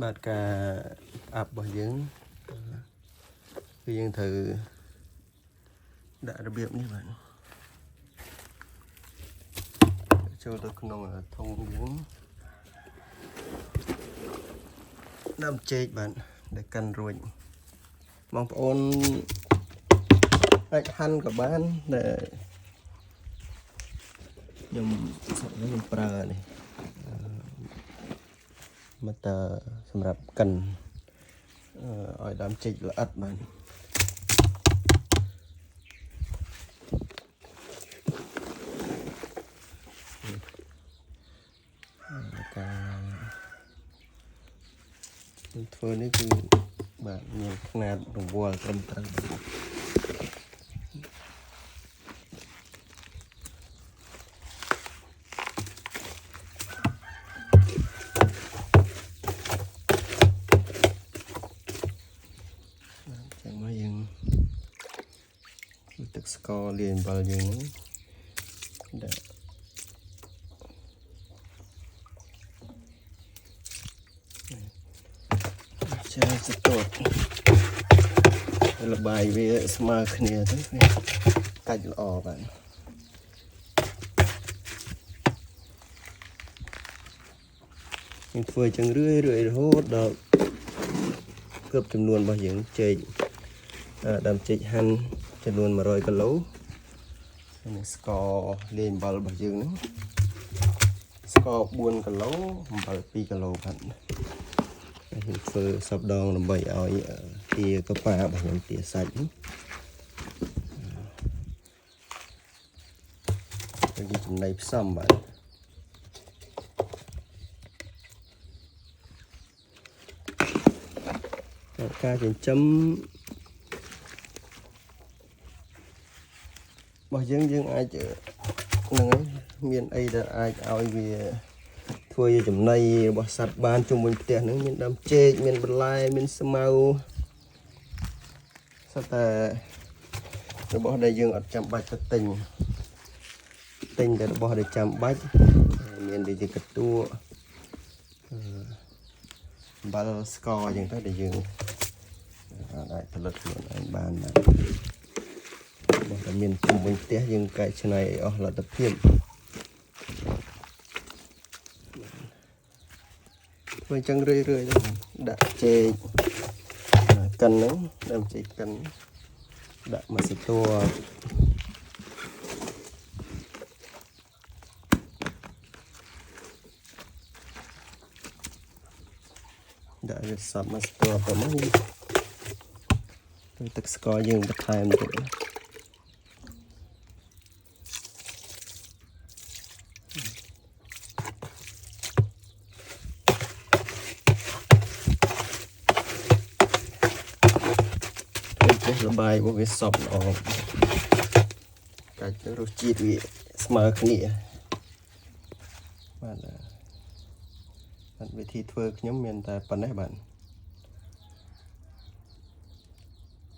បាទការអាប់របស់យើងគឺយើងត្រូវដាក់របៀបនេះបាទចូលទៅក្នុងធុងយើងដាំចេកបាទដែលកាន់រួចបងប្អូនអាចហាន់ក៏បានតែខ្ញុំប្រើនេះមកតើសម្រាប់កិនឲ្យដើមចេកល្អិតបាទការធ្វើនេះគឺបាទមានຂະຫນាតរង្វាល់ត្រឹមត្រូវទឹកស្ករលាយអំបិលយើងហ្នឹងដាក់ចាស្ទាត់លបាយវាស្មើគ្នាទៅវាកាច់ល្អបាទយើងធ្វើចឹងរឿយរហូតដល់គ្រប់ចំនួនរបស់យើងចេកដើមចេកហាន់ចំនួន100 គីឡូនិងស្ករលាយអំបិលរបស់យើងហ្នឹងស្ករ4 គីឡូអំបិល2 គីឡូបាទយើងធ្វើសពដងដើម្បីឲ្យទាកប៉ារបស់ខ្ញុំទាសាច់នេះយើងចំណីផ្សំបាទការចិញ្ចឹមរបស់យើងអាចហ្នឹងហើយមានអីដែលអាចឲ្យវាធ្វើជាចំណីរបស់សត្វបានជុំវិញផ្ទះហ្នឹងមានដើមចេកមានបន្លែមានស្មៅសត្វតែរបស់ដែលយើងអត់ចាំបាច់ទៅទិញតែរបស់ដែលចាំបាច់មានដូចជាកតួអំបិលស្ករអញ្ចឹងទៅដែលយើងអាចផលិតខ្លួនឯងបានណារបស់ដែលមានជុំវិញផ្ទះយើងកែច្នៃឲ្យអស់លទ្ធភាពធ្វើអញ្ចឹងរឿយដាក់ចេកកិនហ្នឹងដើមចេកកិនដាក់មកស្ទួដាក់វាសប់មកស្ទួទៅមកទឹកស្ករយើងបន្ថែមទៀតលបាយរបស់វាសប់ល្អកាច់ទៅរសជាតិវាស្មើគ្នាបាទវិធីធ្វើខ្ញុំមានតែប៉ុណ្ណេះបាទ